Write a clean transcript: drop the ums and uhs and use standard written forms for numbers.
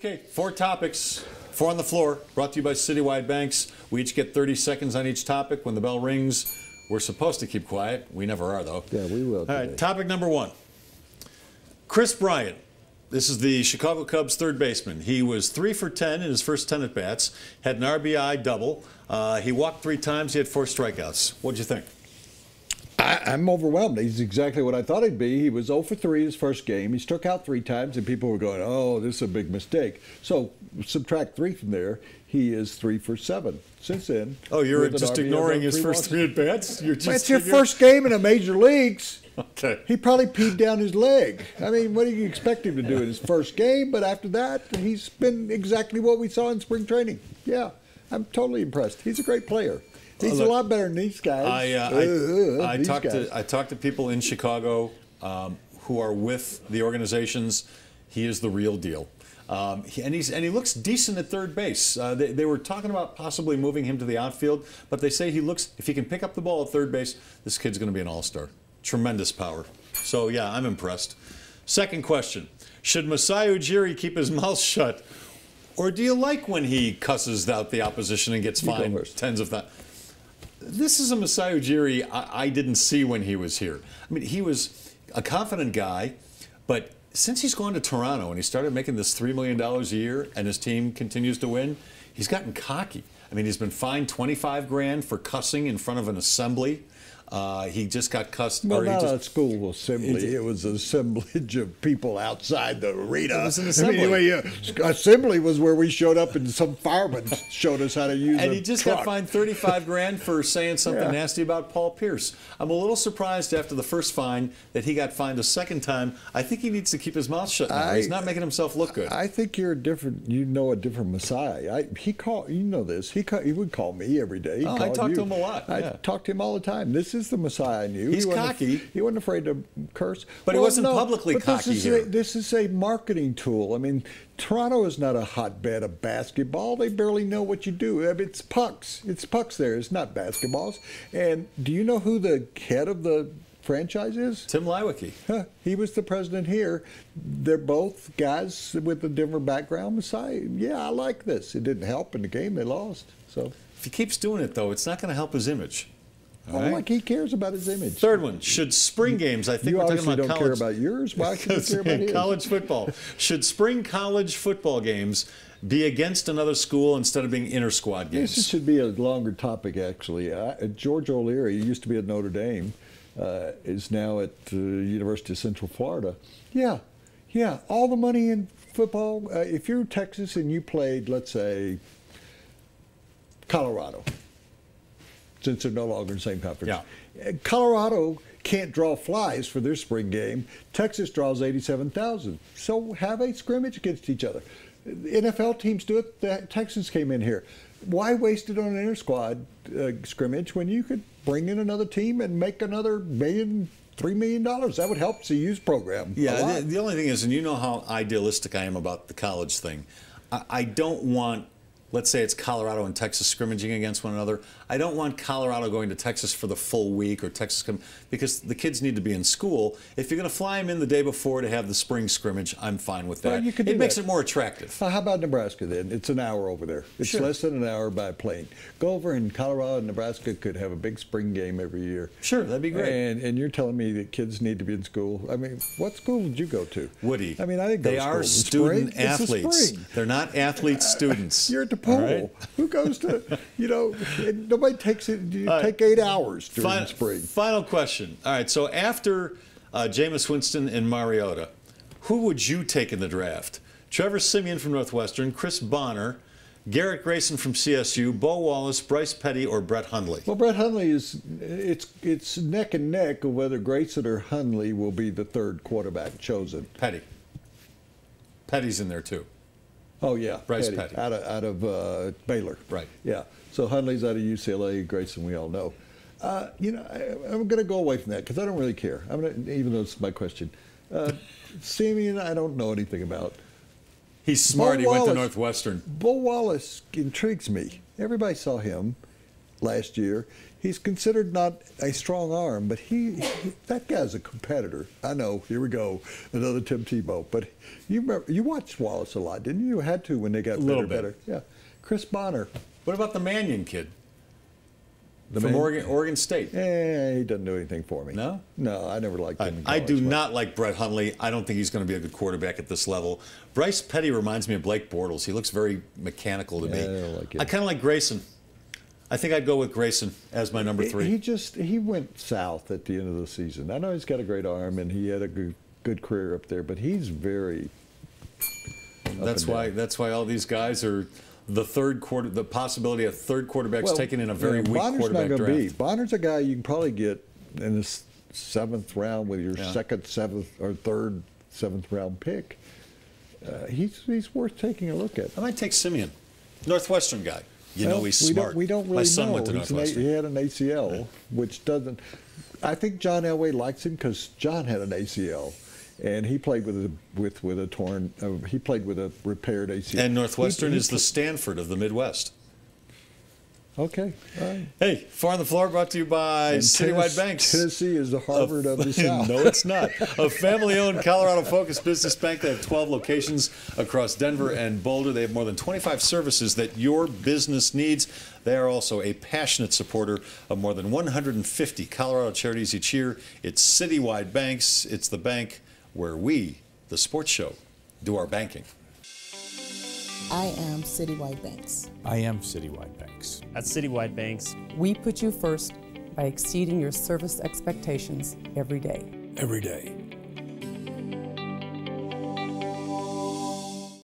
Okay, 4 topics, 4 on the floor, brought to you by Citywide Banks. We each get 30 seconds on each topic. When the bell rings, we're supposed to keep quiet. We never are, though. Yeah, we will. All right, topic number 1. Kris Bryant. This is the Chicago Cubs third baseman. He was 3 for 10 in his first 10 at-bats, had an RBI double. He walked 3 times. He had 4 strikeouts. What'd you think? I'm overwhelmed. He's exactly what I thought he'd be. He was 0 for 3 his first game. He struck out 3 times, and people were going, oh, this is a big mistake. So subtract 3 from there. He is 3 for 7 since then. Oh, you're just ignoring his first 3 at-bats? It's your first game in the major leagues. Okay. He probably peed down his leg. I mean, what do you expect him to do in his first game? But after that, he's been exactly what we saw in spring training. Yeah, I'm totally impressed. He's a great player. He's a lot better than these guys. I talked to people in Chicago who are with the organizations. He is the real deal. And he looks decent at third base. They were talking about possibly moving him to the outfield, but they say he looks, if he can pick up the ball at third base, this kid's going to be an all-star. Tremendous power. So, yeah, I'm impressed. Second question. Should Masai Ujiri keep his mouth shut? Or do you like when he cusses out the opposition and gets fined tens of thousands? This is a Masai Ujiri I didn't see when he was here. I mean, he was a confident guy, but since he's gone to Toronto and he started making this $3 million a year and his team continues to win, he's gotten cocky. I mean, he's been fined $25 grand for cussing in front of an assembly. He just got cussed. Well, not a school assembly. It was an assemblage of people outside the arena. It was an assembly. I mean, assembly was where we showed up and some firemen showed us how to use And he just got fined $35 grand for saying something nasty about Paul Pierce. I'm a little surprised after the first fine that he got fined a second time. I think he needs to keep his mouth shut now. He's not making himself look good. I think you're a different Masai. You know this. He would call me every day. I talk to him a lot. I talk to him all the time. This is the Messiah I knew. He's cocky. He wasn't afraid to curse. But he wasn't publicly cocky here. This is a marketing tool. I mean, Toronto is not a hotbed of basketball. They barely know what you do. I mean, it's pucks. It's pucks there. It's not basketballs. And do you know who the head of the franchise is? Tim Leiweke. He was the president here. They're both guys with a different background. Messiah, yeah, I like this. It didn't help in the game. They lost. So if he keeps doing it, though, it's not going to help his image. Like he cares about his image. Third one, should spring games, I think you we're talking about don't college. Care about yours. Why should you care about his? College football. Should spring college football games be against another school instead of being inter-squad games? This should be a longer topic, actually. George O'Leary used to be at Notre Dame, is now at University of Central Florida. Yeah, all the money in football. If you're Texas and you played, let's say, Colorado, since they're no longer in the same conference. Yeah. Colorado can't draw flies for their spring game. Texas draws 87,000. So have a scrimmage against each other. NFL teams do it. The Texans came in here. Why waste it on an inter-squad scrimmage when you could bring in another team and make another $3 million? That would help CU's program. Yeah, the only thing is, and you know how idealistic I am about the college thing, I don't want, let's say it's Colorado and Texas scrimmaging against one another. I don't want Colorado going to Texas for the full week or Texas because the kids need to be in school. If you're going to fly them in the day before to have the spring scrimmage, I'm fine with that. Well, you could it makes it more attractive. How about Nebraska then? It's an hour over there. It's less than an hour by plane. Go over in Colorado and Nebraska could have a big spring game every year. Sure, that'd be great. And you're telling me that kids need to be in school. I mean, what school did you go to? Woody. I mean, I didn't go they to school. Are student spring? athletes. They're not athletes, students. You're at the pool. Right? Who goes to, nobody takes it. You take 8 hours during spring. Final question. All right, so after Jameis, Winston, and Mariota, who would you take in the draft? Trevor Siemian from Northwestern, Chris Bonner, Garrett Grayson from CSU, Bo Wallace, Bryce Petty, or Brett Hundley? Well, Brett Hundley it's neck and neck of whether Grayson or Hundley will be the third quarterback chosen. Petty's in there too. Oh yeah, Bryce Petty. out of Baylor. Right. Yeah. So Hundley's out of UCLA. Grayson, we all know. I'm going to go away from that because I don't really care. Even though it's my question. Simeon, I don't know anything about. He's smart. He went to Northwestern. Bo Wallace intrigues me. Everybody saw him. last year. He's considered not a strong arm, but that guy's a competitor. I know, here we go, another Tim Tebow. But you watched Wallace a lot, didn't you? You had to when they got better. Yeah. Kris Bryant. What about the Mannion kid? From Oregon State. He doesn't do anything for me. No? No, I never liked him. I do not like Brett Hundley. I don't think he's going to be a good quarterback at this level. Bryce Petty reminds me of Blake Bortles. He looks very mechanical to me. I don't like him. I kind of like Grayson. I think I'd go with Grayson as my number 3. He went south at the end of the season. I know he's got a great arm and he had a good career up there, but he's very. That's why all these guys are. The possibility of third quarterbacks taken in a very weak quarterback draft. Bonner's a guy you can probably get in the 7th round with your second, 7th, or third, 7th round pick. He's worth taking a look at. I might take Simeon, Northwestern guy. He's smart. We don't really My son know. went to Northwestern. He had an ACL, which doesn't. I think John Elway likes him because John had an ACL. And he played with a torn. He played with a repaired ACL. And Northwestern is the Stanford of the Midwest. Okay. All right. Hey, Far on the Floor brought to you by Citywide Banks. Tennessee is the Harvard of the South. No, it's not. A family-owned, Colorado-focused business bank. They have 12 locations across Denver and Boulder. They have more than 25 services that your business needs. They are also a passionate supporter of more than 150 Colorado charities each year. It's Citywide Banks. It's the bank where we, the sports show, do our banking. I am Citywide Banks. I am Citywide Banks. At Citywide Banks, we put you first by exceeding your service expectations every day. Every day.